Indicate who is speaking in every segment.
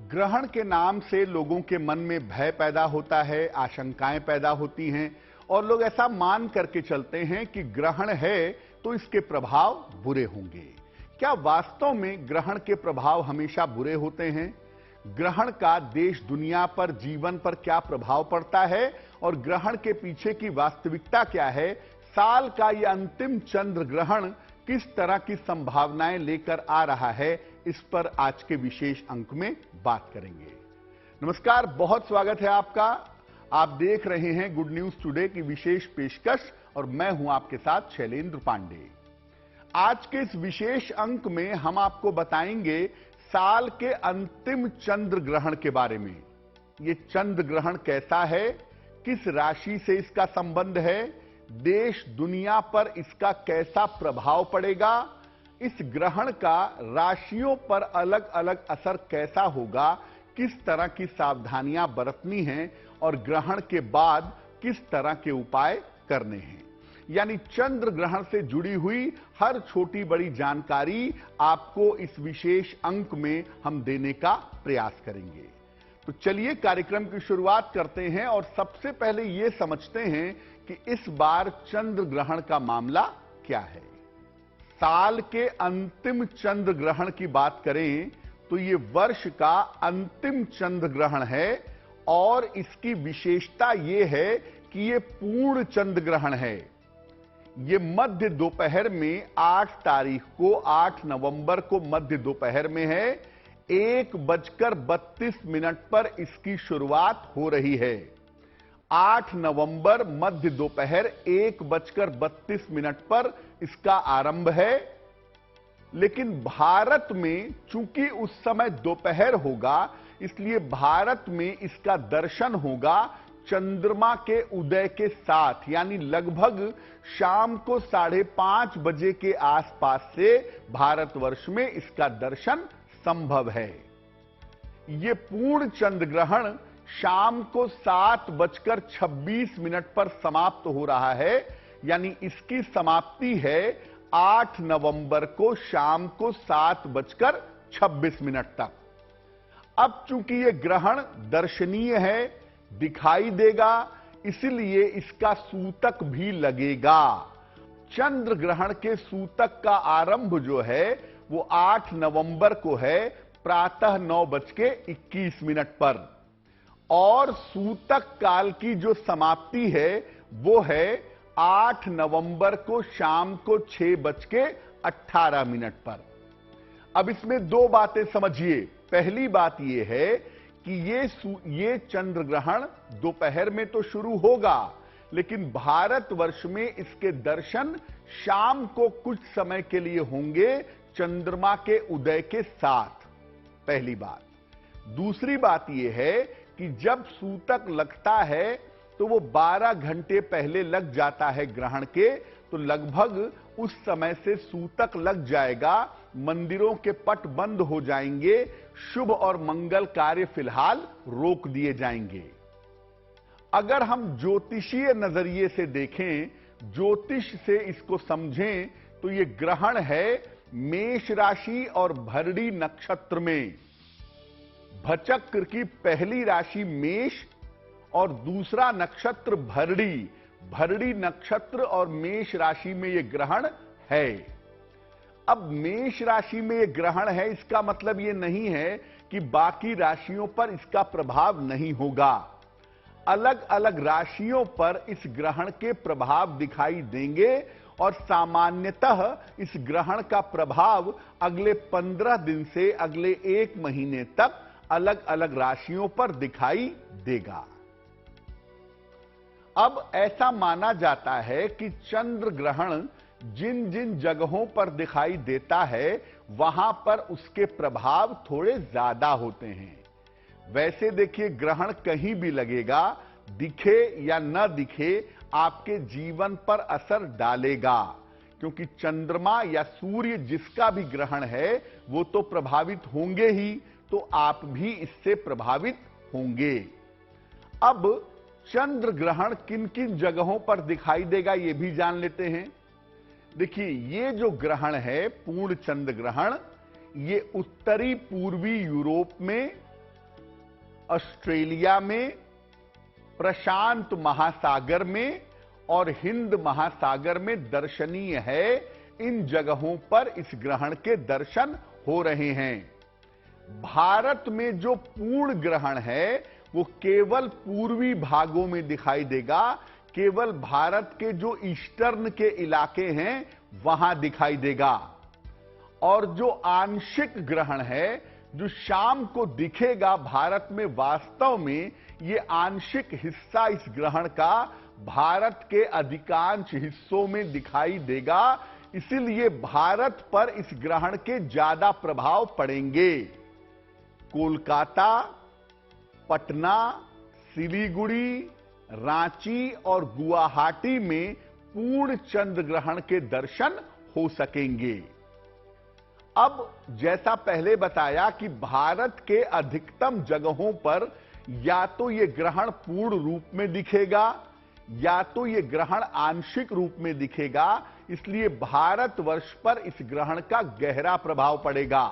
Speaker 1: ग्रहण के नाम से लोगों के मन में भय पैदा होता है, आशंकाएं पैदा होती हैं और लोग ऐसा मान करके चलते हैं कि ग्रहण है तो इसके प्रभाव बुरे होंगे। क्या वास्तव में ग्रहण के प्रभाव हमेशा बुरे होते हैं? ग्रहण का देश दुनिया पर, जीवन पर क्या प्रभाव पड़ता है और ग्रहण के पीछे की वास्तविकता क्या है? साल का यह अंतिम चंद्र ग्रहण किस तरह की संभावनाएं लेकर आ रहा है, इस पर आज के विशेष अंक में बात करेंगे। नमस्कार, बहुत स्वागत है आपका। आप देख रहे हैं गुड न्यूज टुडे की विशेष पेशकश और मैं हूं आपके साथ शैलेंद्र पांडे। आज के इस विशेष अंक में हम आपको बताएंगे साल के अंतिम चंद्र ग्रहण के बारे में। यह चंद्र ग्रहण कैसा है, किस राशि से इसका संबंध है, देश दुनिया पर इसका कैसा प्रभाव पड़ेगा, इस ग्रहण का राशियों पर अलग अलग असर कैसा होगा, किस तरह की सावधानियां बरतनी हैं और ग्रहण के बाद किस तरह के उपाय करने हैं। यानी चंद्र ग्रहण से जुड़ी हुई हर छोटी बड़ी जानकारी आपको इस विशेष अंक में हम देने का प्रयास करेंगे। तो चलिए कार्यक्रम की शुरुआत करते हैं और सबसे पहले यह समझते हैं कि इस बार चंद्र ग्रहण का मामला क्या है। साल के अंतिम चंद्र ग्रहण की बात करें तो यह वर्ष का अंतिम चंद्र ग्रहण है और इसकी विशेषता यह है कि यह पूर्ण चंद्र ग्रहण है। यह मध्य दोपहर में 8 तारीख को, 8 नवंबर को मध्य दोपहर में है। 1:32 पर इसकी शुरुआत हो रही है। 8 नवंबर मध्य दोपहर 1:32 पर इसका आरंभ है। लेकिन भारत में चूंकि उस समय दोपहर होगा, इसलिए भारत में इसका दर्शन होगा चंद्रमा के उदय के साथ, यानी लगभग शाम को 5:30 बजे के आसपास से भारतवर्ष में इसका दर्शन संभव है। यह पूर्ण चंद्र ग्रहण शाम को 7:26 पर समाप्त हो रहा है, यानी इसकी समाप्ति है 8 नवंबर को शाम को 7:26 तक। अब चूंकि यह ग्रहण दर्शनीय है, दिखाई देगा, इसलिए इसका सूतक भी लगेगा। चंद्र ग्रहण के सूतक का आरंभ जो है वो 8 नवंबर को है प्रातः 9:21 पर और सूतक काल की जो समाप्ति है वो है 8 नवंबर को शाम को 6:18 पर। अब इसमें दो बातें समझिए। पहली बात यह है कि ये चंद्र ग्रहण दोपहर में तो शुरू होगा, लेकिन भारतवर्ष में इसके दर्शन शाम को कुछ समय के लिए होंगे चंद्रमा के उदय के साथ। पहली बात। दूसरी बात यह है कि जब सूतक लगता है तो वो 12 घंटे पहले लग जाता है ग्रहण के, तो लगभग उस समय से सूतक लग जाएगा, मंदिरों के पट बंद हो जाएंगे, शुभ और मंगल कार्य फिलहाल रोक दिए जाएंगे। अगर हम ज्योतिषीय नजरिए से देखें, ज्योतिष से इसको समझें, तो यह ग्रहण है मेष राशि और भरणी नक्षत्र में। भचक्र की पहली राशि मेष और दूसरा नक्षत्र भरणी। भरणी नक्षत्र और मेष राशि में यह ग्रहण है। अब मेष राशि में यह ग्रहण है, इसका मतलब यह नहीं है कि बाकी राशियों पर इसका प्रभाव नहीं होगा। अलग अलग राशियों पर इस ग्रहण के प्रभाव दिखाई देंगे और सामान्यतः इस ग्रहण का प्रभाव अगले 15 दिन से अगले 1 महीने तक अलग अलग राशियों पर दिखाई देगा। अब ऐसा माना जाता है कि चंद्र ग्रहण जिन जिन जगहों पर दिखाई देता है, वहां पर उसके प्रभाव थोड़े ज्यादा होते हैं। वैसे देखिए, ग्रहण कहीं भी लगेगा, दिखे या न दिखे, आपके जीवन पर असर डालेगा, क्योंकि चंद्रमा या सूर्य जिसका भी ग्रहण है वो तो प्रभावित होंगे ही, तो आप भी इससे प्रभावित होंगे। अब चंद्र ग्रहण किन किन जगहों पर दिखाई देगा ये भी जान लेते हैं। देखिए, ये जो ग्रहण है पूर्ण चंद्र ग्रहण, ये उत्तरी पूर्वी यूरोप में ऑस्ट्रेलिया में, प्रशांत महासागर में और हिंद महासागर में दर्शनीय है। इन जगहों पर इस ग्रहण के दर्शन हो रहे हैं। भारत में जो पूर्ण ग्रहण है वो केवल पूर्वी भागों में दिखाई देगा, केवल भारत के जो ईस्टर्न के इलाके हैं वहां दिखाई देगा। और जो आंशिक ग्रहण है जो शाम को दिखेगा भारत में, वास्तव में ये आंशिक हिस्सा इस ग्रहण का भारत के अधिकांश हिस्सों में दिखाई देगा। इसीलिए भारत पर इस ग्रहण के ज्यादा प्रभाव पड़ेंगे। कोलकाता, पटना, सिलीगुड़ी, रांची और गुवाहाटी में पूर्ण चंद्र ग्रहण के दर्शन हो सकेंगे। अब जैसा पहले बताया कि भारत के अधिकतम जगहों पर या तो यह ग्रहण पूर्ण रूप में दिखेगा या तो यह ग्रहण आंशिक रूप में दिखेगा। इसलिए भारतवर्ष पर इस ग्रहण का गहरा प्रभाव पड़ेगा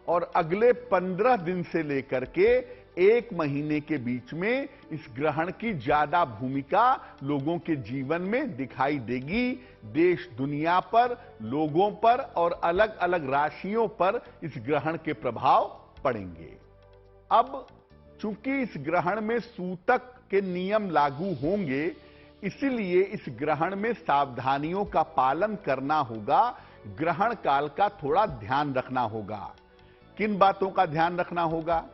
Speaker 1: और अगले 15 दिन से लेकर के 1 महीने के बीच में इस ग्रहण की ज्यादा भूमिका लोगों के जीवन में दिखाई देगी। देश दुनिया पर, लोगों पर और अलग अलग राशियों पर इस ग्रहण के प्रभाव पड़ेंगे। अब चूंकि इस ग्रहण में सूतक के नियम लागू होंगे, इसलिए इस ग्रहण में सावधानियों का पालन करना होगा। ग्रहण काल का थोड़ा ध्यान रखना होगा। किन बातों का ध्यान रखना होगा?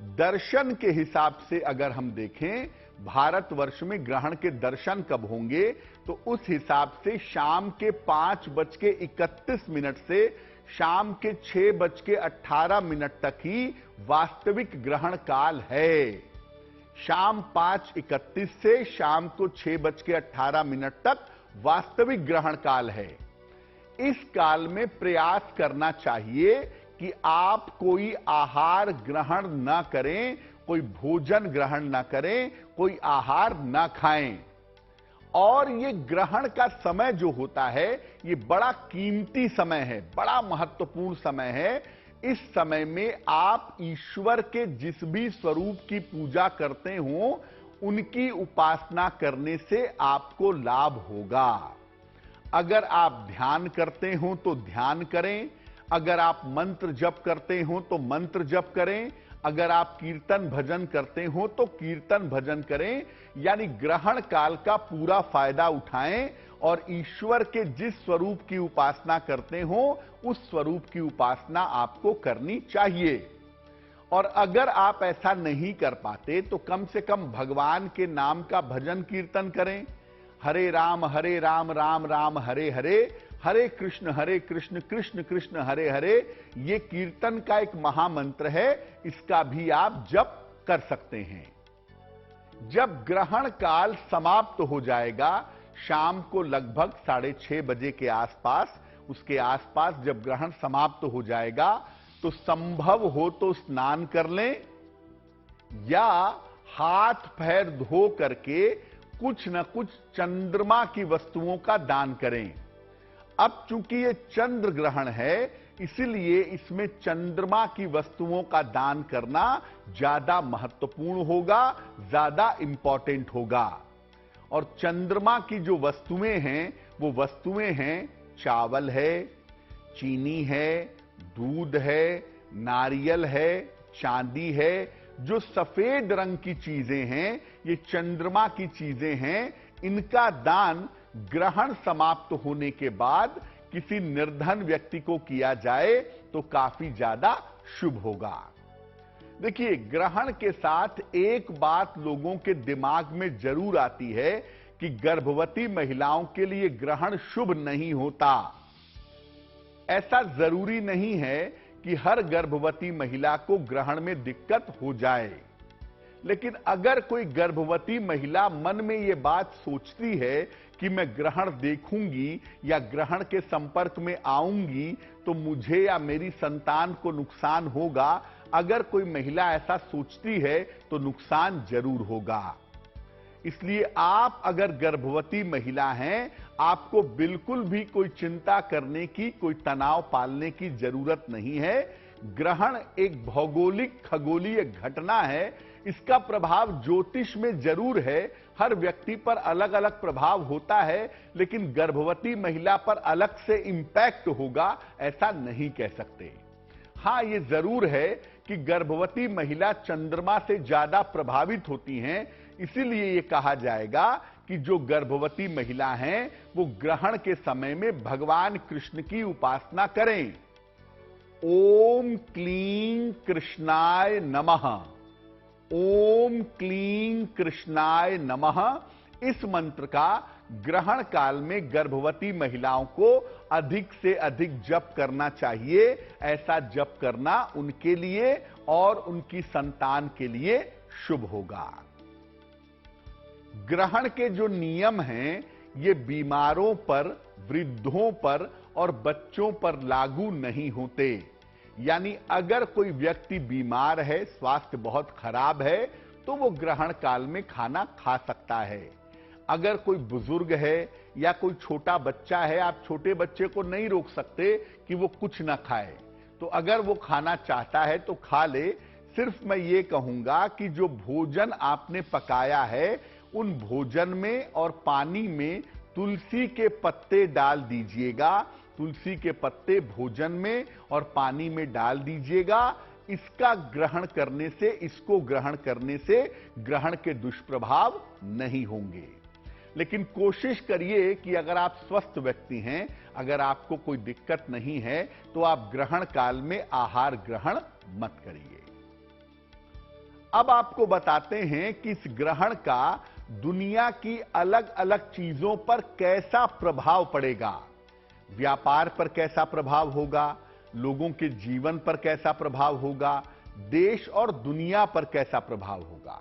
Speaker 1: दर्शन के हिसाब से अगर हम देखें भारतवर्ष में ग्रहण के दर्शन कब होंगे, तो उस हिसाब से शाम के 5:31 से शाम के 6:18 तक ही वास्तविक ग्रहण काल है। शाम 5:31 से शाम को 6:18 तक वास्तविक ग्रहण काल है। इस काल में प्रयास करना चाहिए कि आप कोई आहार ग्रहण ना करें, कोई भोजन ग्रहण ना करें, कोई आहार ना खाएं। और ये ग्रहण का समय जो होता है ये बड़ा कीमती समय है, बड़ा महत्वपूर्ण समय है। इस समय में आप ईश्वर के जिस भी स्वरूप की पूजा करते हो उनकी उपासना करने से आपको लाभ होगा। अगर आप ध्यान करते हो तो ध्यान करें, अगर आप मंत्र जप करते हो तो मंत्र जप करें, अगर आप कीर्तन भजन करते हो तो कीर्तन भजन करें। यानी ग्रहण काल का पूरा फायदा उठाएं और ईश्वर के जिस स्वरूप की उपासना करते हो उस स्वरूप की उपासना आपको करनी चाहिए। और अगर आप ऐसा नहीं कर पाते तो कम से कम भगवान के नाम का भजन कीर्तन करें। हरे राम राम राम हरे हरे, हरे कृष्ण कृष्ण कृष्ण हरे हरे। ये कीर्तन का एक महामंत्र है, इसका भी आप जप कर सकते हैं। जब ग्रहण काल समाप्त हो जाएगा शाम को लगभग 6:30 बजे के आसपास, उसके आसपास जब ग्रहण समाप्त हो जाएगा तो संभव हो तो स्नान कर लें या हाथ पैर धो करके कुछ न कुछ चंद्रमा की वस्तुओं का दान करें। अब चूंकि ये चंद्र ग्रहण है इसलिए इसमें चंद्रमा की वस्तुओं का दान करना ज्यादा महत्वपूर्ण होगा, ज्यादा इंपॉर्टेंट होगा। और चंद्रमा की जो वस्तुएं हैं वो वस्तुएं हैं चावल है, चीनी है, दूध है, नारियल है, चांदी है। जो सफेद रंग की चीजें हैं ये चंद्रमा की चीजें हैं। इनका दान ग्रहण समाप्त होने के बाद किसी निर्धन व्यक्ति को किया जाए तो काफी ज्यादा शुभ होगा। देखिए, ग्रहण के साथ एक बात लोगों के दिमाग में जरूर आती है कि गर्भवती महिलाओं के लिए ग्रहण शुभ नहीं होता। ऐसा जरूरी नहीं है कि हर गर्भवती महिला को ग्रहण में दिक्कत हो जाए, लेकिन अगर कोई गर्भवती महिला मन में यह बात सोचती है कि मैं ग्रहण देखूंगी या ग्रहण के संपर्क में आऊंगी तो मुझे या मेरी संतान को नुकसान होगा, अगर कोई महिला ऐसा सोचती है तो नुकसान जरूर होगा। इसलिए आप अगर गर्भवती महिला हैं, आपको बिल्कुल भी कोई चिंता करने की, कोई तनाव पालने की जरूरत नहीं है। ग्रहण एक भौगोलिक खगोलीय घटना है। इसका प्रभाव ज्योतिष में जरूर है, हर व्यक्ति पर अलग अलग प्रभाव होता है, लेकिन गर्भवती महिला पर अलग से इंपैक्ट होगा ऐसा नहीं कह सकते। हां, यह जरूर है कि गर्भवती महिला चंद्रमा से ज्यादा प्रभावित होती हैं, इसीलिए यह कहा जाएगा कि जो गर्भवती महिला हैं वो ग्रहण के समय में भगवान कृष्ण की उपासना करें। ओम क्लीं कृष्णाय नमः, ओम क्लीं कृष्णाय नमः, इस मंत्र का ग्रहण काल में गर्भवती महिलाओं को अधिक से अधिक जप करना चाहिए। ऐसा जप करना उनके लिए और उनकी संतान के लिए शुभ होगा। ग्रहण के जो नियम हैं ये बीमारों पर, वृद्धों पर और बच्चों पर लागू नहीं होते। यानी अगर कोई व्यक्ति बीमार है, स्वास्थ्य बहुत खराब है, तो वो ग्रहण काल में खाना खा सकता है। अगर कोई बुजुर्ग है या कोई छोटा बच्चा है, आप छोटे बच्चे को नहीं रोक सकते कि वो कुछ ना खाए, तो अगर वो खाना चाहता है तो खा ले। सिर्फ मैं ये कहूंगा कि जो भोजन आपने पकाया है उन भोजन में और पानी में तुलसी के पत्ते डाल दीजिएगा। तुलसी के पत्ते भोजन में और पानी में डाल दीजिएगा। इसको ग्रहण करने से ग्रहण के दुष्प्रभाव नहीं होंगे। लेकिन कोशिश करिए कि अगर आप स्वस्थ व्यक्ति हैं, अगर आपको कोई दिक्कत नहीं है, तो आप ग्रहण काल में आहार ग्रहण मत करिए। अब आपको बताते हैं कि इस ग्रहण का दुनिया की अलग अलग चीजों पर कैसा प्रभाव पड़ेगा। व्यापार पर कैसा प्रभाव होगा, लोगों के जीवन पर कैसा प्रभाव होगा, देश और दुनिया पर कैसा प्रभाव होगा।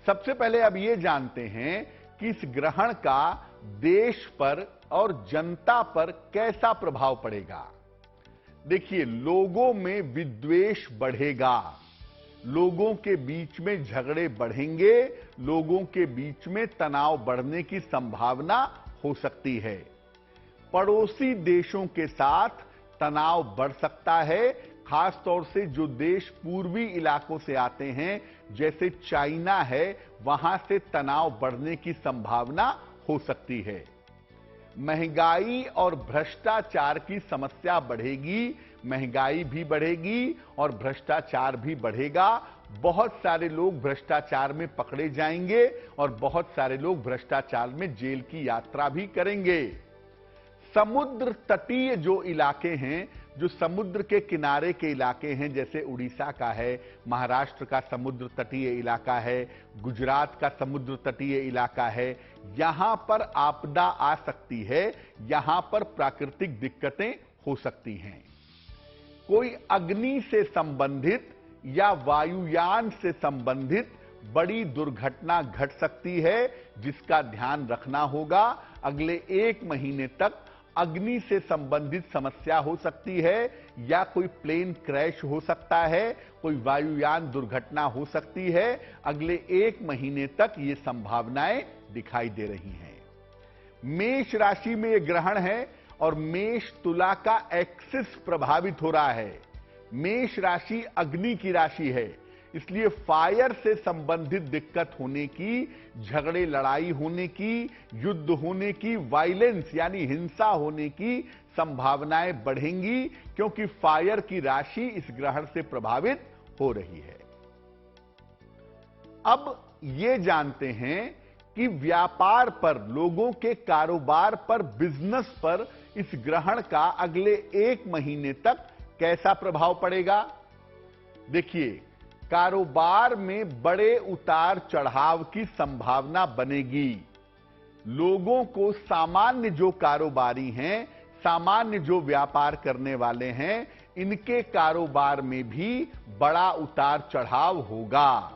Speaker 1: सबसे पहले अब यह जानते हैं कि इस ग्रहण का देश पर और जनता पर कैसा प्रभाव पड़ेगा। देखिए, लोगों में विद्वेष बढ़ेगा, लोगों के बीच में झगड़े बढ़ेंगे, लोगों के बीच में तनाव बढ़ने की संभावना हो सकती है। पड़ोसी देशों के साथ तनाव बढ़ सकता है, खास तौर से जो देश पूर्वी इलाकों से आते हैं जैसे चाइना है, वहां से तनाव बढ़ने की संभावना हो सकती है। महंगाई और भ्रष्टाचार की समस्या बढ़ेगी, महंगाई भी बढ़ेगी और भ्रष्टाचार भी बढ़ेगा। बहुत सारे लोग भ्रष्टाचार में पकड़े जाएंगे और बहुत सारे लोग भ्रष्टाचार में जेल की यात्रा भी करेंगे। समुद्र तटीय जो इलाके हैं, जो समुद्र के किनारे के इलाके हैं, जैसे उड़ीसा का है, महाराष्ट्र का समुद्र तटीय इलाका है, गुजरात का समुद्र तटीय इलाका है, यहां पर आपदा आ सकती है, यहां पर प्राकृतिक दिक्कतें हो सकती हैं। कोई अग्नि से संबंधित या वायुयान से संबंधित बड़ी दुर्घटना घट सकती है, जिसका ध्यान रखना होगा। अगले 1 महीने तक अग्नि से संबंधित समस्या हो सकती है, या कोई प्लेन क्रैश हो सकता है, कोई वायुयान दुर्घटना हो सकती है। अगले 1 महीने तक ये संभावनाएं दिखाई दे रही हैं। मेष राशि में यह ग्रहण है और मेष तुला का एक्सिस प्रभावित हो रहा है। मेष राशि अग्नि की राशि है, इसलिए फायर से संबंधित दिक्कत होने की, झगड़े लड़ाई होने की, युद्ध होने की, वायलेंस यानी हिंसा होने की संभावनाएं बढ़ेंगी, क्योंकि फायर की राशि इस ग्रहण से प्रभावित हो रही है। अब ये जानते हैं कि व्यापार पर, लोगों के कारोबार पर, बिजनेस पर इस ग्रहण का अगले 1 महीने तक कैसा प्रभाव पड़ेगा। देखिए, कारोबार में बड़े उतार चढ़ाव की संभावना बनेगी। लोगों को, सामान्य जो कारोबारी हैं, सामान्य जो व्यापार करने वाले हैं, इनके कारोबार में भी बड़ा उतार चढ़ाव होगा।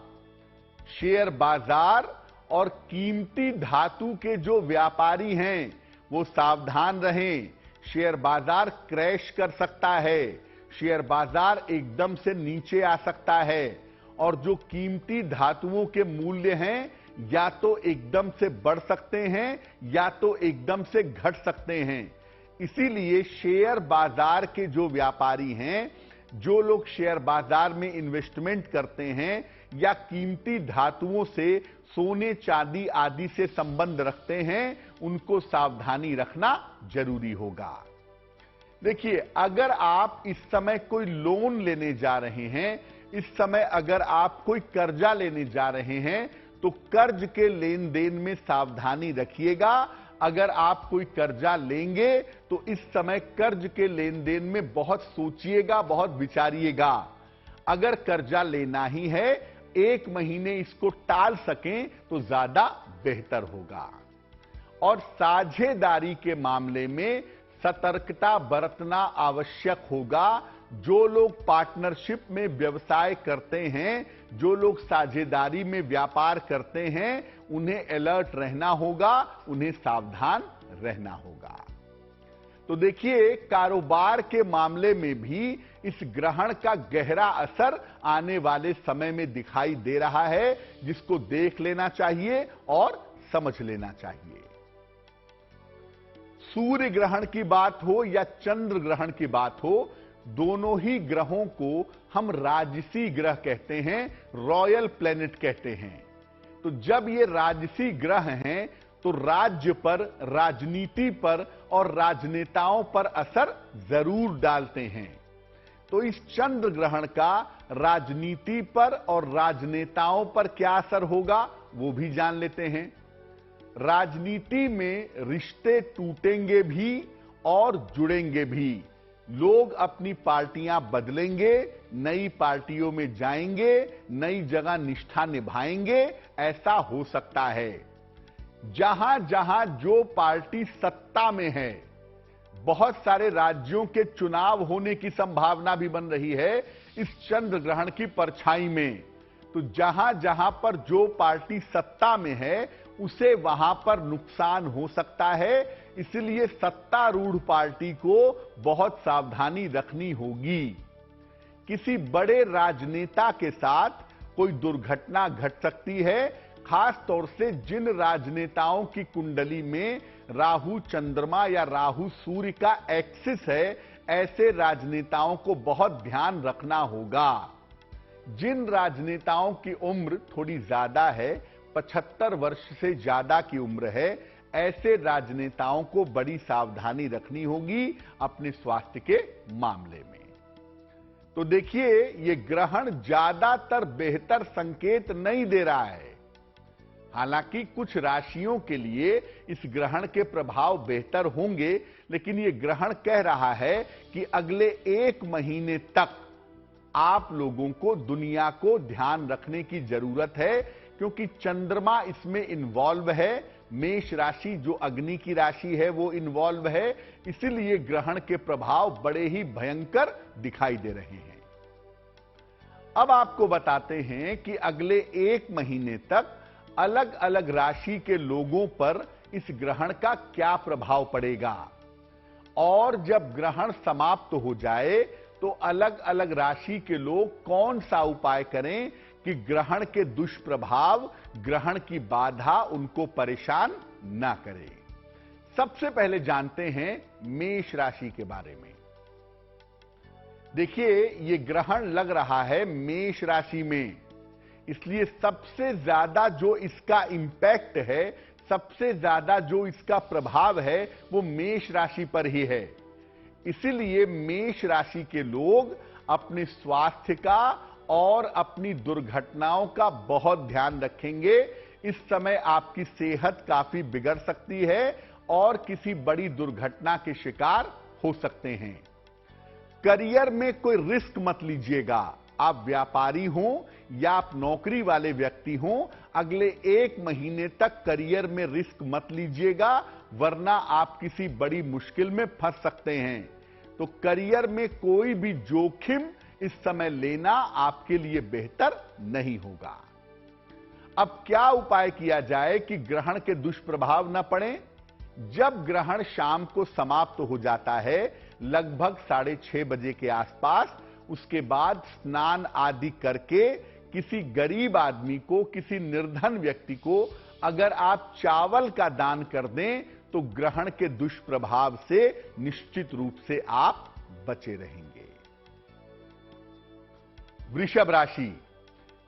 Speaker 1: शेयर बाजार और कीमती धातु के जो व्यापारी हैं वो सावधान रहें। शेयर बाजार क्रैश कर सकता है, शेयर बाजार एकदम से नीचे आ सकता है, और जो कीमती धातुओं के मूल्य हैं या तो एकदम से बढ़ सकते हैं या तो एकदम से घट सकते हैं। इसीलिए शेयर बाजार के जो व्यापारी हैं, जो लोग शेयर बाजार में इन्वेस्टमेंट करते हैं या कीमती धातुओं से सोने चांदी आदि से संबंध रखते हैं, उनको सावधानी रखना जरूरी होगा। देखिए, अगर आप इस समय कोई लोन लेने जा रहे हैं, इस समय अगर आप कोई कर्जा लेने जा रहे हैं, तो कर्ज के लेन देन में सावधानी रखिएगा। अगर आप कोई कर्जा लेंगे तो इस समय कर्ज के लेन देन में बहुत सोचिएगा, बहुत विचारिएगा। अगर कर्जा लेना ही है, 1 महीने इसको टाल सकें तो ज्यादा बेहतर होगा। और साझेदारी के मामले में सतर्कता बरतना आवश्यक होगा। जो लोग पार्टनरशिप में व्यवसाय करते हैं, जो लोग साझेदारी में व्यापार करते हैं, उन्हें अलर्ट रहना होगा, उन्हें सावधान रहना होगा। तो देखिए, कारोबार के मामले में भी इस ग्रहण का गहरा असर आने वाले समय में दिखाई दे रहा है, जिसको देख लेना चाहिए और समझ लेना चाहिए। सूर्य ग्रहण की बात हो या चंद्र ग्रहण की बात हो, दोनों ही ग्रहों को हम राजसी ग्रह कहते हैं, रॉयल प्लेनेट कहते हैं। तो जब ये राजसी ग्रह हैं, तो राज्य पर, राजनीति पर और राजनेताओं पर असर जरूर डालते हैं। तो इस चंद्र ग्रहण का राजनीति पर और राजनेताओं पर क्या असर होगा, वो भी जान लेते हैं। राजनीति में रिश्ते टूटेंगे भी और जुड़ेंगे भी। लोग अपनी पार्टियां बदलेंगे, नई पार्टियों में जाएंगे, नई जगह निष्ठा निभाएंगे, ऐसा हो सकता है। जहां जहां जो पार्टी सत्ता में है, बहुत सारे राज्यों के चुनाव होने की संभावना भी बन रही है इस चंद्र ग्रहण की परछाई में। तो जहां जहां पर जो पार्टी सत्ता में है, उसे वहां पर नुकसान हो सकता है। इसलिए सत्तारूढ़ पार्टी को बहुत सावधानी रखनी होगी। किसी बड़े राजनेता के साथ कोई दुर्घटना घट सकती है, खास तौर से जिन राजनेताओं की कुंडली में राहु चंद्रमा या राहु सूर्य का एक्सिस है, ऐसे राजनेताओं को बहुत ध्यान रखना होगा। जिन राजनेताओं की उम्र थोड़ी ज्यादा है, 75 वर्ष से ज्यादा की उम्र है, ऐसे राजनेताओं को बड़ी सावधानी रखनी होगी अपने स्वास्थ्य के मामले में। तो देखिए, ये ग्रहण ज्यादातर बेहतर संकेत नहीं दे रहा है। हालांकि कुछ राशियों के लिए इस ग्रहण के प्रभाव बेहतर होंगे, लेकिन ये ग्रहण कह रहा है कि अगले 1 महीने तक आप लोगों को दुनिया को ध्यान रखने की जरूरत है, क्योंकि चंद्रमा इसमें इन्वॉल्व है। मेष राशि जो अग्नि की राशि है, वो इन्वॉल्व है। इसीलिए ग्रहण के प्रभाव बड़े ही भयंकर दिखाई दे रहे हैं। अब आपको बताते हैं कि अगले 1 महीने तक अलग अलग राशि के लोगों पर इस ग्रहण का क्या प्रभाव पड़ेगा, और जब ग्रहण समाप्त हो जाए तो अलग अलग राशि के लोग कौन सा उपाय करें कि ग्रहण के दुष्प्रभाव, ग्रहण की बाधा उनको परेशान ना करे। सबसे पहले जानते हैं मेष राशि के बारे में। देखिए, ये ग्रहण लग रहा है मेष राशि में, इसलिए सबसे ज्यादा जो इसका इंपैक्ट है, सबसे ज्यादा जो इसका प्रभाव है, वो मेष राशि पर ही है। इसीलिए मेष राशि के लोग अपने स्वास्थ्य का और अपनी दुर्घटनाओं का बहुत ध्यान रखेंगे। इस समय आपकी सेहत काफी बिगड़ सकती है और किसी बड़ी दुर्घटना के शिकार हो सकते हैं। करियर में कोई रिस्क मत लीजिएगा। आप व्यापारी हों या आप नौकरी वाले व्यक्ति हों, अगले 1 महीने तक करियर में रिस्क मत लीजिएगा, वरना आप किसी बड़ी मुश्किल में फंस सकते हैं। तो करियर में कोई भी जोखिम इस समय लेना आपके लिए बेहतर नहीं होगा। अब क्या उपाय किया जाए कि ग्रहण के दुष्प्रभाव न पड़े? जब ग्रहण शाम को समाप्त हो जाता है, लगभग 6:30 बजे के आसपास, उसके बाद स्नान आदि करके किसी गरीब आदमी को, किसी निर्धन व्यक्ति को अगर आप चावल का दान कर दें, तो ग्रहण के दुष्प्रभाव से निश्चित रूप से आप बचे रहेंगे। वृषभ राशि,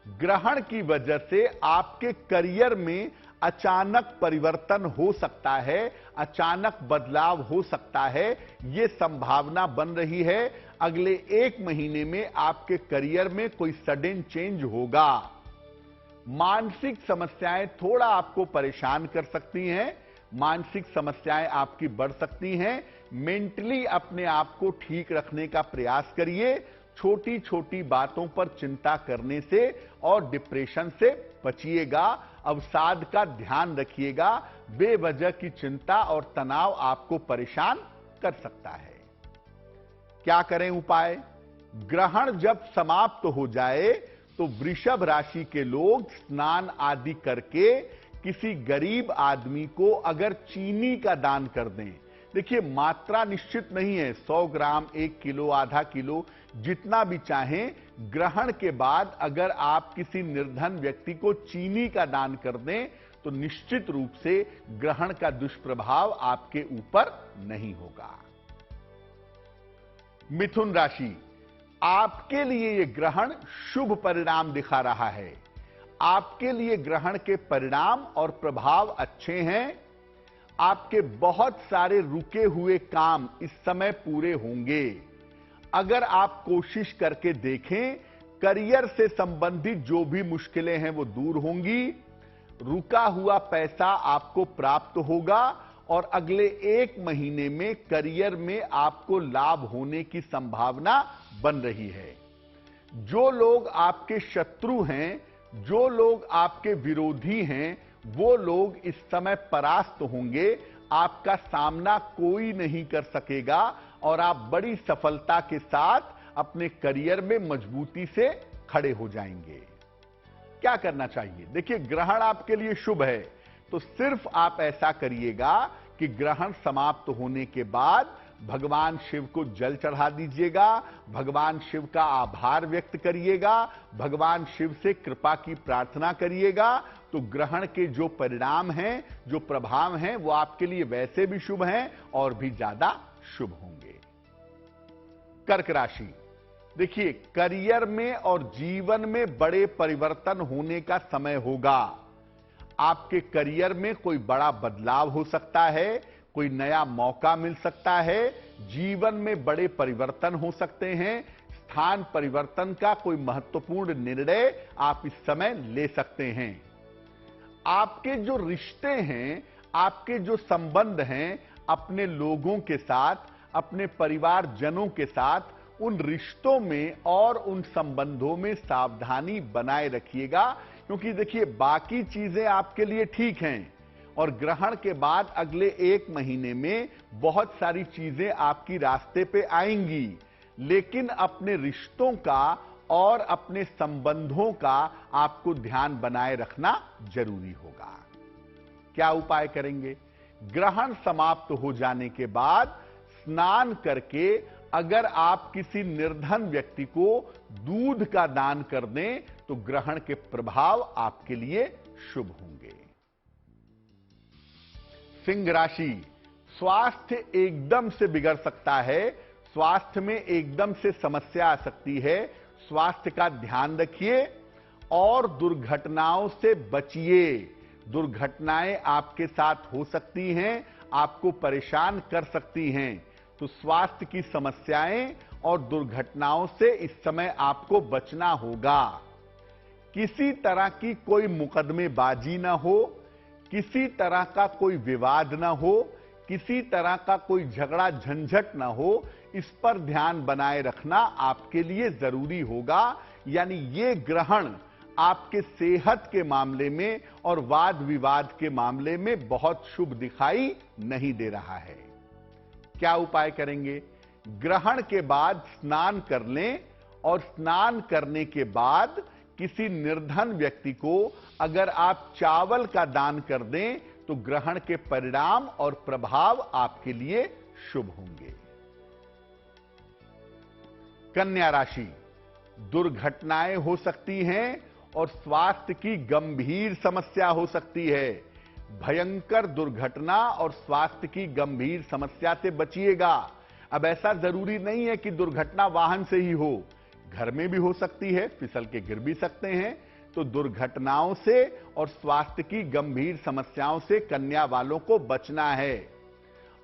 Speaker 1: ग्रहण की वजह से आपके करियर में अचानक परिवर्तन हो सकता है, अचानक बदलाव हो सकता है, यह संभावना बन रही है। अगले 1 महीने में आपके करियर में कोई सडन चेंज होगा। मानसिक समस्याएं थोड़ा आपको परेशान कर सकती हैं, मानसिक समस्याएं आपकी बढ़ सकती हैं। मेंटली अपने आप को ठीक रखने का प्रयास करिए। छोटी छोटी बातों पर चिंता करने से और डिप्रेशन से बचिएगा। अवसाद का ध्यान रखिएगा। बेवजह की चिंता और तनाव आपको परेशान कर सकता है। क्या करें उपाय? ग्रहण जब समाप्त हो जाए तो वृषभ राशि के लोग स्नान आदि करके किसी गरीब आदमी को अगर चीनी का दान कर दें, देखिए मात्रा निश्चित नहीं है, 100 ग्राम, 1 किलो, आधा किलो, जितना भी चाहें। ग्रहण के बाद अगर आप किसी निर्धन व्यक्ति को चीनी का दान कर दें तो निश्चित रूप से ग्रहण का दुष्प्रभाव आपके ऊपर नहीं होगा। मिथुन राशि, आपके लिए यह ग्रहण शुभ परिणाम दिखा रहा है। आपके लिए ग्रहण के परिणाम और प्रभाव अच्छे हैं। आपके बहुत सारे रुके हुए काम इस समय पूरे होंगे। अगर आप कोशिश करके देखें, करियर से संबंधित जो भी मुश्किलें हैं वो दूर होंगी। रुका हुआ पैसा आपको प्राप्त होगा और अगले 1 महीने में करियर में आपको लाभ होने की संभावना बन रही है। जो लोग आपके शत्रु हैं, जो लोग आपके विरोधी हैं, वो लोग इस समय परास्त होंगे। आपका सामना कोई नहीं कर सकेगा और आप बड़ी सफलता के साथ अपने करियर में मजबूती से खड़े हो जाएंगे। क्या करना चाहिए? देखिए, ग्रहण आपके लिए शुभ है, तो सिर्फ आप ऐसा करिएगा कि ग्रहण समाप्त होने के बाद भगवान शिव को जल चढ़ा दीजिएगा, भगवान शिव का आभार व्यक्त करिएगा, भगवान शिव से कृपा की प्रार्थना करिएगा। तो ग्रहण के जो परिणाम हैं, जो प्रभाव हैं, वो आपके लिए वैसे भी शुभ हैं और भी ज्यादा शुभ होंगे। कर्क राशि, देखिए करियर में और जीवन में बड़े परिवर्तन होने का समय होगा। आपके करियर में कोई बड़ा बदलाव हो सकता है, कोई नया मौका मिल सकता है, जीवन में बड़े परिवर्तन हो सकते हैं। स्थान परिवर्तन का कोई महत्वपूर्ण निर्णय आप इस समय ले सकते हैं। आपके जो रिश्ते हैं, आपके जो संबंध हैं अपने लोगों के साथ, अपने परिवारजनों के साथ, उन रिश्तों में और उन संबंधों में सावधानी बनाए रखिएगा, क्योंकि देखिए बाकी चीजें आपके लिए ठीक हैं और ग्रहण के बाद अगले 1 महीने में बहुत सारी चीजें आपकी रास्ते पे आएंगी, लेकिन अपने रिश्तों का और अपने संबंधों का आपको ध्यान बनाए रखना जरूरी होगा। क्या उपाय करेंगे? ग्रहण समाप्त हो जाने के बाद स्नान करके अगर आप किसी निर्धन व्यक्ति को दूध का दान कर दें तो ग्रहण के प्रभाव आपके लिए शुभ होंगे। सिंह राशि, स्वास्थ्य एकदम से बिगड़ सकता है, स्वास्थ्य में एकदम से समस्या आ सकती है। स्वास्थ्य का ध्यान रखिए और दुर्घटनाओं से बचिए। दुर्घटनाएं आपके साथ हो सकती हैं, आपको परेशान कर सकती हैं, तो स्वास्थ्य की समस्याएं और दुर्घटनाओं से इस समय आपको बचना होगा। किसी तरह की कोई मुकदमेबाजी ना हो, किसी तरह का कोई विवाद ना हो, किसी तरह का कोई झगड़ा झंझट ना हो, इस पर ध्यान बनाए रखना आपके लिए जरूरी होगा। यानी ये ग्रहण आपके सेहत के मामले में और वाद विवाद के मामले में बहुत शुभ दिखाई नहीं दे रहा है। क्या उपाय करेंगे? ग्रहण के बाद स्नान कर लें और स्नान करने के बाद किसी निर्धन व्यक्ति को अगर आप चावल का दान कर दें तो ग्रहण के परिणाम और प्रभाव आपके लिए शुभ होंगे। कन्या राशि, दुर्घटनाएं हो सकती हैं और स्वास्थ्य की गंभीर समस्या हो सकती है। भयंकर दुर्घटना और स्वास्थ्य की गंभीर समस्या से बचिएगा। अब ऐसा जरूरी नहीं है कि दुर्घटना वाहन से ही हो, घर में भी हो सकती है, फिसल के गिर भी सकते हैं। तो दुर्घटनाओं से और स्वास्थ्य की गंभीर समस्याओं से कन्या वालों को बचना है।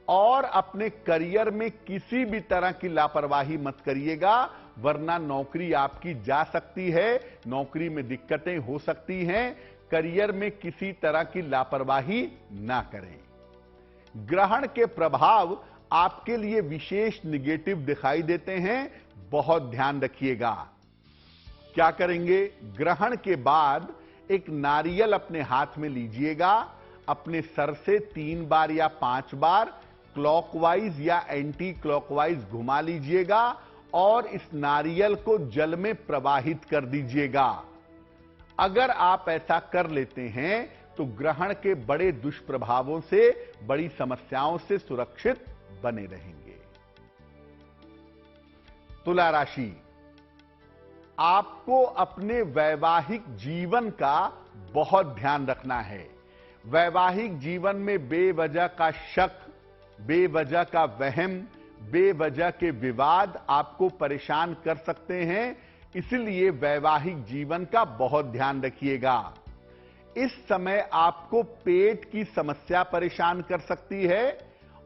Speaker 1: और अपने करियर में किसी भी तरह की लापरवाही मत करिएगा, वरना नौकरी आपकी जा सकती है, नौकरी में दिक्कतें हो सकती हैं। करियर में किसी तरह की लापरवाही ना करें। ग्रहण के प्रभाव आपके लिए विशेष निगेटिव दिखाई देते हैं, बहुत ध्यान रखिएगा। क्या करेंगे? ग्रहण के बाद एक नारियल अपने हाथ में लीजिएगा, अपने सर से 3 बार या 5 बार क्लॉकवाइज या एंटी क्लॉकवाइज घुमा लीजिएगा और इस नारियल को जल में प्रवाहित कर दीजिएगा। अगर आप ऐसा कर लेते हैं तो ग्रहण के बड़े दुष्प्रभावों से, बड़ी समस्याओं से सुरक्षित बने रहेंगे। तुला राशि, आपको अपने वैवाहिक जीवन का बहुत ध्यान रखना है। वैवाहिक जीवन में बेवजह का शक, बेवजह का वहम, बेवजह के विवाद आपको परेशान कर सकते हैं, इसलिए वैवाहिक जीवन का बहुत ध्यान रखिएगा। इस समय आपको पेट की समस्या परेशान कर सकती है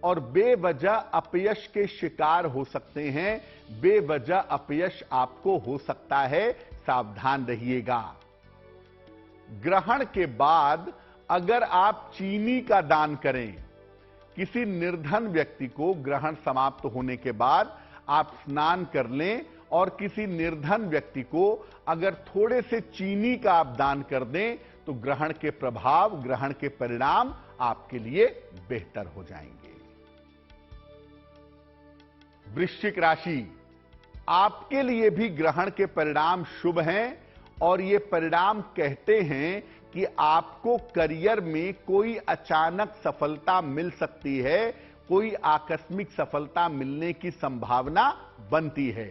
Speaker 1: और बेवजह अपयश के शिकार हो सकते हैं। बेवजह अपयश आपको हो सकता है, सावधान रहिएगा। ग्रहण के बाद अगर आप चीनी का दान करें, किसी निर्धन व्यक्ति को ग्रहण समाप्त होने के बाद आप स्नान कर लें और किसी निर्धन व्यक्ति को अगर थोड़े से चीनी का आप दान कर दें तो ग्रहण के प्रभाव, ग्रहण के परिणाम आपके लिए बेहतर हो जाएंगे। वृश्चिक राशि, आपके लिए भी ग्रहण के परिणाम शुभ हैं और ये परिणाम कहते हैं कि आपको करियर में कोई अचानक सफलता मिल सकती है, कोई आकस्मिक सफलता मिलने की संभावना बनती है।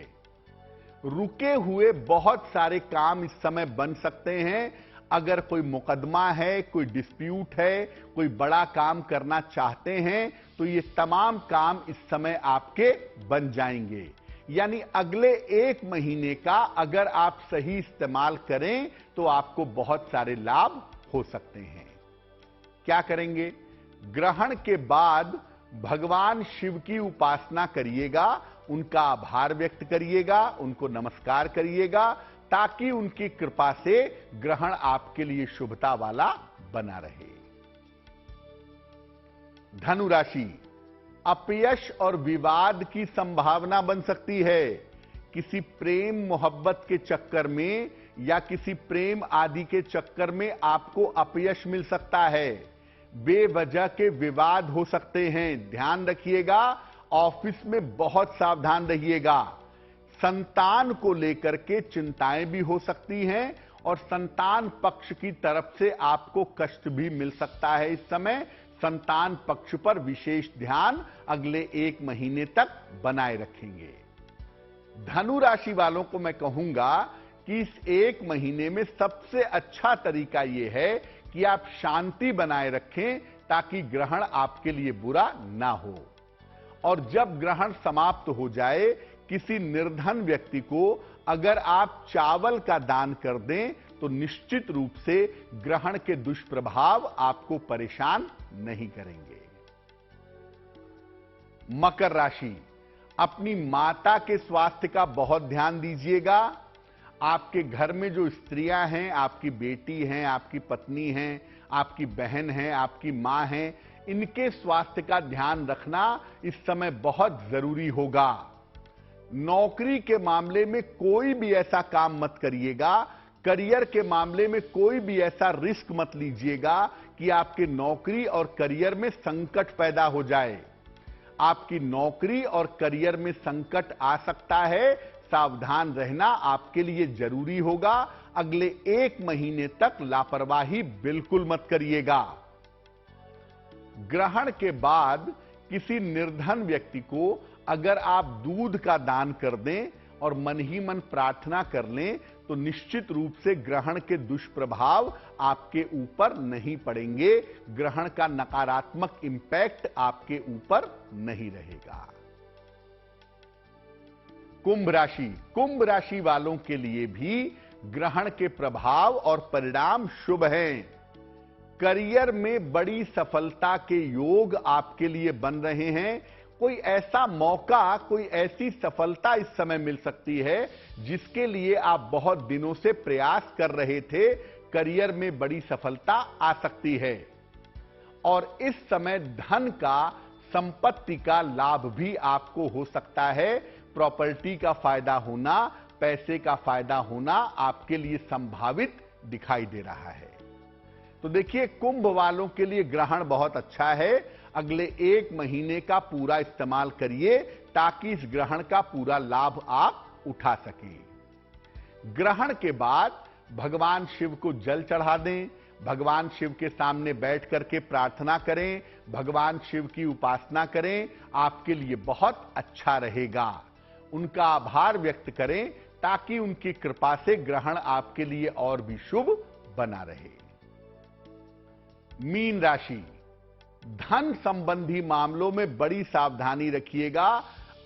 Speaker 1: रुके हुए बहुत सारे काम इस समय बन सकते हैं। अगर कोई मुकदमा है, कोई डिस्प्यूट है, कोई बड़ा काम करना चाहते हैं तो ये तमाम काम इस समय आपके बन जाएंगे। यानी अगले 1 महीने का अगर आप सही इस्तेमाल करें तो आपको बहुत सारे लाभ हो सकते हैं। क्या करेंगे? ग्रहण के बाद भगवान शिव की उपासना करिएगा, उनका आभार व्यक्त करिएगा, उनको नमस्कार करिएगा ताकि उनकी कृपा से ग्रहण आपके लिए शुभता वाला बना रहे। धनु राशि, अपयश और विवाद की संभावना बन सकती है। किसी प्रेम मोहब्बत के चक्कर में या किसी प्रेम आदि के चक्कर में आपको अपयश मिल सकता है। बेवजह के विवाद हो सकते हैं, ध्यान रखिएगा। ऑफिस में बहुत सावधान रहिएगा। संतान को लेकर के चिंताएं भी हो सकती हैं और संतान पक्ष की तरफ से आपको कष्ट भी मिल सकता है। इस समय संतान पक्ष पर विशेष ध्यान अगले 1 महीने तक बनाए रखेंगे। धनु राशि वालों को मैं कहूंगा कि इस 1 महीने में सबसे अच्छा तरीका यह है कि आप शांति बनाए रखें ताकि ग्रहण आपके लिए बुरा ना हो। और जब ग्रहण समाप्त हो जाए, किसी निर्धन व्यक्ति को अगर आप चावल का दान कर दें तो निश्चित रूप से ग्रहण के दुष्प्रभाव आपको परेशान नहीं करेंगे। मकर राशि, अपनी माता के स्वास्थ्य का बहुत ध्यान दीजिएगा। आपके घर में जो स्त्रियां हैं, आपकी बेटी हैं, आपकी पत्नी हैं, आपकी बहन हैं, आपकी मां हैं, इनके स्वास्थ्य का ध्यान रखना इस समय बहुत जरूरी होगा। नौकरी के मामले में कोई भी ऐसा काम मत करिएगा, करियर के मामले में कोई भी ऐसा रिस्क मत लीजिएगा कि आपके नौकरी और करियर में संकट पैदा हो जाए। आपकी नौकरी और करियर में संकट आ सकता है, सावधान रहना आपके लिए जरूरी होगा। अगले 1 महीने तक लापरवाही बिल्कुल मत करिएगा। ग्रहण के बाद किसी निर्धन व्यक्ति को अगर आप दूध का दान कर दें और मन ही मन प्रार्थना कर लें तो निश्चित रूप से ग्रहण के दुष्प्रभाव आपके ऊपर नहीं पड़ेंगे। ग्रहण का नकारात्मक इंपैक्ट आपके ऊपर नहीं रहेगा। कुंभ राशि वालों के लिए भी ग्रहण के प्रभाव और परिणाम शुभ हैं। करियर में बड़ी सफलता के योग आपके लिए बन रहे हैं। कोई ऐसा मौका, कोई ऐसी सफलता इस समय मिल सकती है जिसके लिए आप बहुत दिनों से प्रयास कर रहे थे। करियर में बड़ी सफलता आ सकती है और इस समय धन का, संपत्ति का लाभ भी आपको हो सकता है। प्रॉपर्टी का फायदा होना, पैसे का फायदा होना आपके लिए संभावित दिखाई दे रहा है। तो देखिए, कुंभ वालों के लिए ग्रहण बहुत अच्छा है। अगले 1 महीने का पूरा इस्तेमाल करिए ताकि इस ग्रहण का पूरा लाभ आप उठा सकें। ग्रहण के बाद भगवान शिव को जल चढ़ा दें, भगवान शिव के सामने बैठ करके प्रार्थना करें, भगवान शिव की उपासना करें, आपके लिए बहुत अच्छा रहेगा। उनका आभार व्यक्त करें ताकि उनकी कृपा से ग्रहण आपके लिए और भी शुभ बना रहे। मीन राशि, धन संबंधी मामलों में बड़ी सावधानी रखिएगा।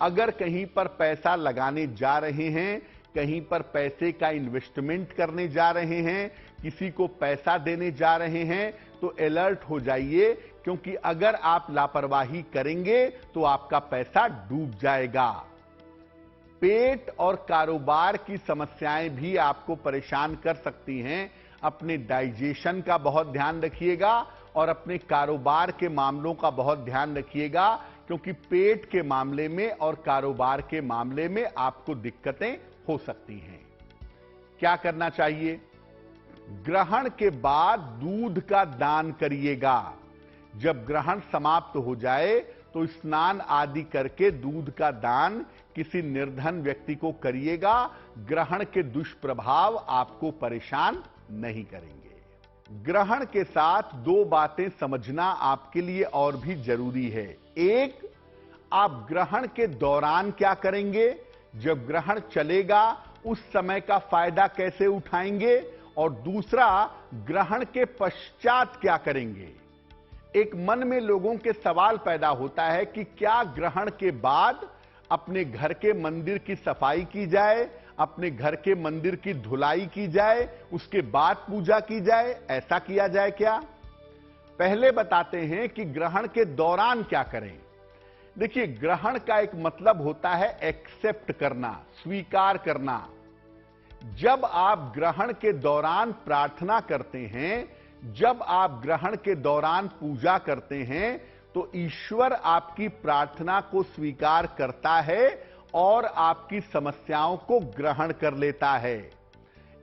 Speaker 1: अगर कहीं पर पैसा लगाने जा रहे हैं, कहीं पर पैसे का इन्वेस्टमेंट करने जा रहे हैं, किसी को पैसा देने जा रहे हैं, तो अलर्ट हो जाइए, क्योंकि अगर आप लापरवाही करेंगे तो आपका पैसा डूब जाएगा। पेट और कारोबार की समस्याएं भी आपको परेशान कर सकती हैं। अपने डाइजेशन का बहुत ध्यान रखिएगा और अपने कारोबार के मामलों का बहुत ध्यान रखिएगा, क्योंकि पेट के मामले में और कारोबार के मामले में आपको दिक्कतें हो सकती हैं। क्या करना चाहिए? ग्रहण के बाद दूध का दान करिएगा। जब ग्रहण समाप्त हो जाए तो स्नान आदि करके दूध का दान किसी निर्धन व्यक्ति को करिएगा। ग्रहण के दुष्प्रभाव आपको परेशान नहीं करेंगे। ग्रहण के साथ 2 बातें समझना आपके लिए और भी जरूरी है। एक, आप ग्रहण के दौरान क्या करेंगे, जब ग्रहण चलेगा उस समय का फायदा कैसे उठाएंगे, और दूसरा, ग्रहण के पश्चात क्या करेंगे। एक मन में लोगों के सवाल पैदा होता है कि क्या ग्रहण के बाद अपने घर के मंदिर की सफाई की जाए, अपने घर के मंदिर की धुलाई की जाए, उसके बाद पूजा की जाए, ऐसा किया जाए क्या? पहले बताते हैं कि ग्रहण के दौरान क्या करें। देखिए, ग्रहण का एक मतलब होता है एक्सेप्ट करना, स्वीकार करना। जब आप ग्रहण के दौरान प्रार्थना करते हैं, जब आप ग्रहण के दौरान पूजा करते हैं, तो ईश्वर आपकी प्रार्थना को स्वीकार करता है और आपकी समस्याओं को ग्रहण कर लेता है।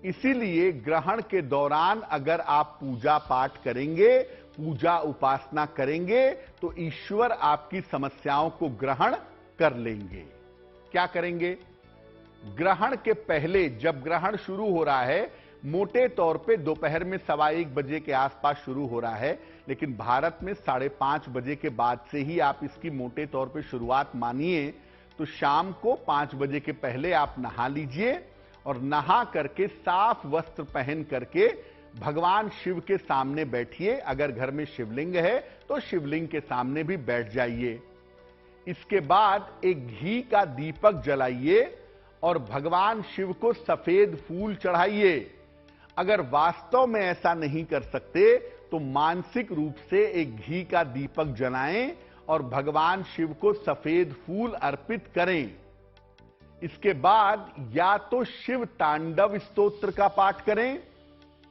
Speaker 1: इसीलिए ग्रहण के दौरान अगर आप पूजा पाठ करेंगे, पूजा उपासना करेंगे, तो ईश्वर आपकी समस्याओं को ग्रहण कर लेंगे। क्या करेंगे? ग्रहण के पहले, जब ग्रहण शुरू हो रहा है, मोटे तौर पे दोपहर में 1:15 बजे के आसपास शुरू हो रहा है, लेकिन भारत में 5:30 बजे के बाद से ही आप इसकी मोटे तौर पे शुरुआत मानिए। तो शाम को 5 बजे के पहले आप नहा लीजिए और नहा करके साफ वस्त्र पहन करके भगवान शिव के सामने बैठिए। अगर घर में शिवलिंग है तो शिवलिंग के सामने भी बैठ जाइए। इसके बाद एक घी का दीपक जलाइए और भगवान शिव को सफेद फूल चढ़ाइए। अगर वास्तव में ऐसा नहीं कर सकते तो मानसिक रूप से एक घी का दीपक जलाएं और भगवान शिव को सफेद फूल अर्पित करें। इसके बाद या तो शिव तांडव स्तोत्र का पाठ करें,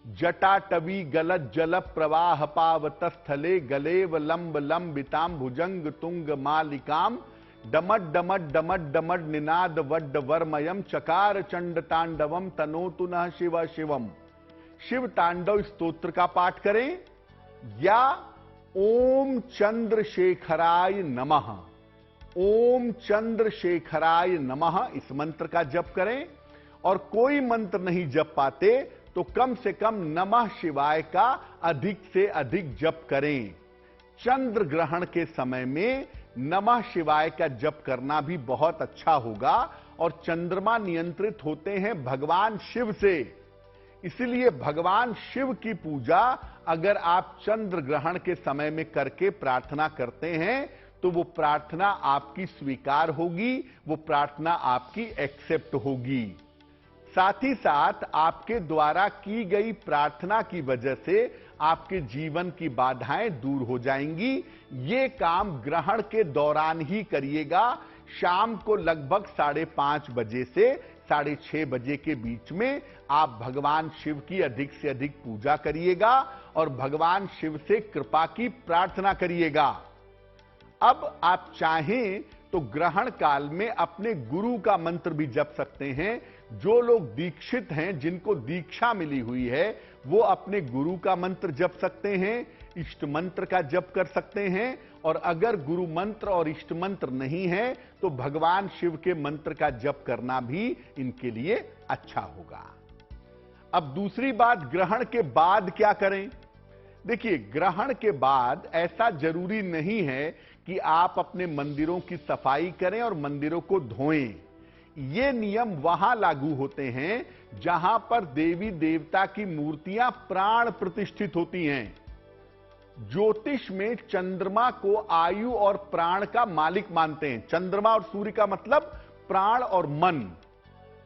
Speaker 1: जटाटवी गलत जल प्रवाह पावत स्थले गलेव लंब लंबिताम भुजंग तुंग मालिकाम डमड डमड डमड डमड निनाद वड्ड वर्मयम चकार चंड तांडवम तनोतु नः शिव शिवम। शिव तांडव स्तोत्र का पाठ करें या ओम चंद्रशेखराय नमः, ओम चंद्रशेखराय नमः इस मंत्र का जप करें। और कोई मंत्र नहीं जप पाते तो कम से कम नमः शिवाय का अधिक से अधिक जप करें। चंद्र ग्रहण के समय में नमः शिवाय का जप करना भी बहुत अच्छा होगा। और चंद्रमा नियंत्रित होते हैं भगवान शिव से, इसलिए भगवान शिव की पूजा अगर आप चंद्र ग्रहण के समय में करके प्रार्थना करते हैं तो वो प्रार्थना आपकी स्वीकार होगी, वो प्रार्थना आपकी एक्सेप्ट होगी। साथ ही साथ आपके द्वारा की गई प्रार्थना की वजह से आपके जीवन की बाधाएं दूर हो जाएंगी। ये काम ग्रहण के दौरान ही करिएगा। शाम को लगभग 5:30 बजे से 6:30 बजे के बीच में आप भगवान शिव की अधिक से अधिक पूजा करिएगा और भगवान शिव से कृपा की प्रार्थना करिएगा। अब आप चाहें तो ग्रहण काल में अपने गुरु का मंत्र भी जप सकते हैं। जो लोग दीक्षित हैं, जिनको दीक्षा मिली हुई है, वो अपने गुरु का मंत्र जप सकते हैं, इष्ट मंत्र का जप कर सकते हैं। और अगर गुरु मंत्र और इष्ट मंत्र नहीं है तो भगवान शिव के मंत्र का जप करना भी इनके लिए अच्छा होगा। अब दूसरी बात, ग्रहण के बाद क्या करें? देखिए, ग्रहण के बाद ऐसा जरूरी नहीं है कि आप अपने मंदिरों की सफाई करें और मंदिरों को धोएं। ये नियम वहां लागू होते हैं जहां पर देवी देवता की मूर्तियां प्राण प्रतिष्ठित होती हैं। ज्योतिष में चंद्रमा को आयु और प्राण का मालिक मानते हैं। चंद्रमा और सूर्य का मतलब प्राण और मन।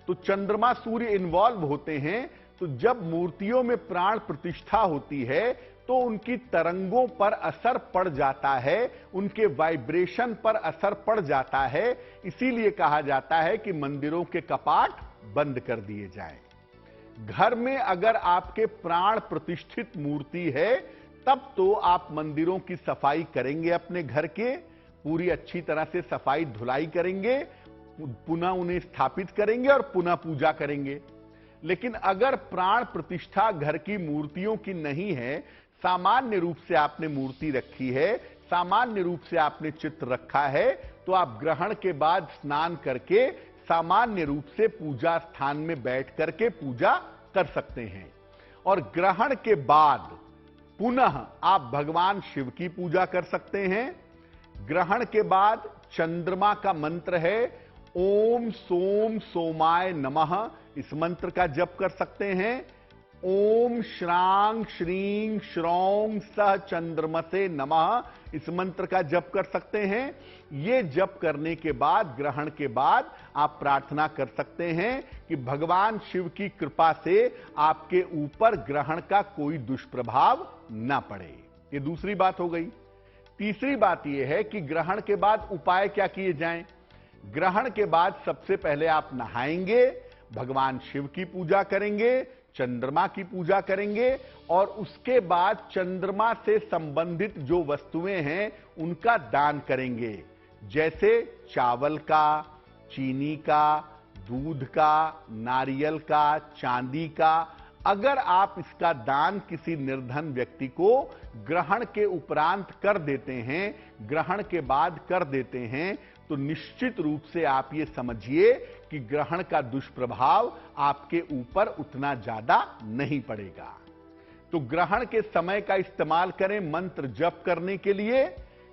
Speaker 1: तो चंद्रमा सूर्य इन्वॉल्व होते हैं। तो जब मूर्तियों में प्राण प्रतिष्ठा होती है तो उनकी तरंगों पर असर पड़ जाता है, उनके वाइब्रेशन पर असर पड़ जाता है। इसीलिए कहा जाता है कि मंदिरों के कपाट बंद कर दिए जाएं। घर में अगर आपके प्राण प्रतिष्ठित मूर्ति है तब तो आप मंदिरों की सफाई करेंगे, अपने घर के पूरी अच्छी तरह से सफाई धुलाई करेंगे, पुनः उन्हें स्थापित करेंगे और पुनः पूजा करेंगे। लेकिन अगर प्राण प्रतिष्ठा घर की मूर्तियों की नहीं है, सामान्य रूप से आपने मूर्ति रखी है, सामान्य रूप से आपने चित्र रखा है, तो आप ग्रहण के बाद स्नान करके सामान्य रूप से पूजा स्थान में बैठ करके पूजा कर सकते हैं। और ग्रहण के बाद पुनः आप भगवान शिव की पूजा कर सकते हैं। ग्रहण के बाद चंद्रमा का मंत्र है ओम सोम सोमाय नमः, इस मंत्र का जप कर सकते हैं। ओम श्रांग श्रीं श्रौं सह चंद्रमसे नमः, इस मंत्र का जप कर सकते हैं। ये जप करने के बाद, ग्रहण के बाद आप प्रार्थना कर सकते हैं कि भगवान शिव की कृपा से आपके ऊपर ग्रहण का कोई दुष्प्रभाव ना पड़े। ये दूसरी बात हो गई। तीसरी बात यह है कि ग्रहण के बाद उपाय क्या किए जाएं। ग्रहण के बाद सबसे पहले आप नहाएंगे, भगवान शिव की पूजा करेंगे, चंद्रमा की पूजा करेंगे और उसके बाद चंद्रमा से संबंधित जो वस्तुएं हैं उनका दान करेंगे। जैसे चावल का, चीनी का, दूध का, नारियल का, चांदी का। अगर आप इसका दान किसी निर्धन व्यक्ति को ग्रहण के उपरांत कर देते हैं, ग्रहण के बाद कर देते हैं, तो निश्चित रूप से आप ये समझिए कि ग्रहण का दुष्प्रभाव आपके ऊपर उतना ज्यादा नहीं पड़ेगा। तो ग्रहण के समय का इस्तेमाल करें मंत्र जप करने के लिए,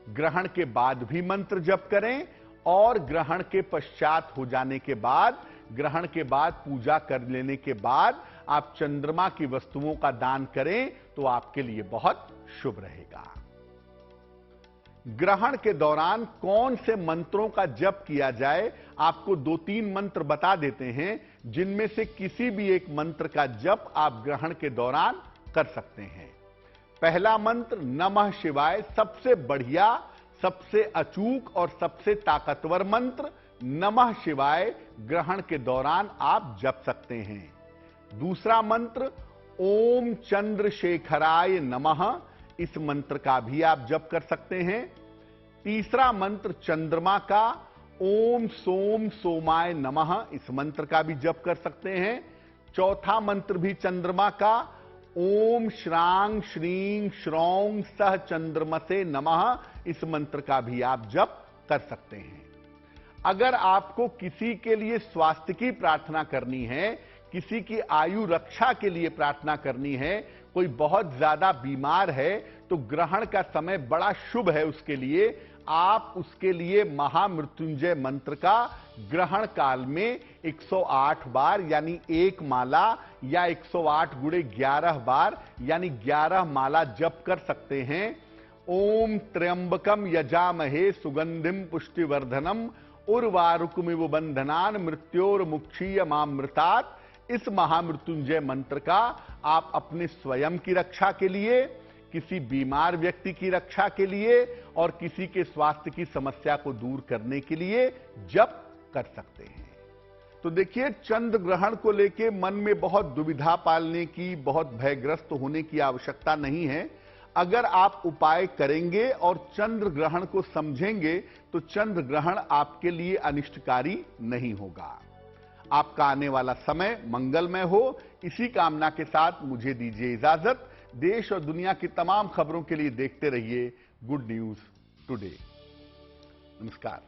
Speaker 1: ग्रहण के बाद भी मंत्र जप करें और ग्रहण के पश्चात हो जाने के बाद, ग्रहण के बाद पूजा कर लेने के बाद आप चंद्रमा की वस्तुओं का दान करें तो आपके लिए बहुत शुभ रहेगा। ग्रहण के दौरान कौन से मंत्रों का जप किया जाए, आपको 2-3 मंत्र बता देते हैं, जिनमें से किसी भी एक मंत्र का जप आप ग्रहण के दौरान कर सकते हैं। पहला मंत्र नमः शिवाय, सबसे बढ़िया, सबसे अचूक और सबसे ताकतवर मंत्र नमः शिवाय ग्रहण के दौरान आप जप सकते हैं। दूसरा मंत्र ओम चंद्रशेखराय नमः, इस मंत्र का भी आप जप कर सकते हैं। तीसरा मंत्र चंद्रमा का ओम सोम सोमाय नमः, इस मंत्र का भी जप कर सकते हैं। चौथा मंत्र भी चंद्रमा का ओम श्रांग श्रीं श्रौं सह चंद्रमसे नमः, इस मंत्र का भी आप जप कर सकते हैं। अगर आपको किसी के लिए स्वास्थ्य की प्रार्थना करनी है, किसी की आयु रक्षा के लिए प्रार्थना करनी है, कोई बहुत ज्यादा बीमार है, तो ग्रहण का समय बड़ा शुभ है उसके लिए। आप उसके लिए महामृत्युंजय मंत्र का ग्रहण काल में 108 बार यानी 1 माला या 108 × 11 बार यानी 11 माला जप कर सकते हैं। ओम त्र्यंबकम यजामहे सुगंधिम पुष्टिवर्धनम उर्वारुकमिव बंधनान मृत्योर्मुक्षीय मामृतात्। इस महामृत्युंजय मंत्र का आप अपने स्वयं की रक्षा के लिए, किसी बीमार व्यक्ति की रक्षा के लिए और किसी के स्वास्थ्य की समस्या को दूर करने के लिए जप कर सकते हैं। तो देखिए, चंद्र ग्रहण को लेके मन में बहुत दुविधा पालने की, बहुत भयग्रस्त होने की आवश्यकता नहीं है। अगर आप उपाय करेंगे और चंद्र ग्रहण को समझेंगे तो चंद्र ग्रहण आपके लिए अनिष्टकारी नहीं होगा। आपका आने वाला समय मंगलमय हो, इसी कामना के साथ मुझे दीजिए इजाजत। देश और दुनिया की तमाम खबरों के लिए देखते रहिए गुड न्यूज टुडे। नमस्कार।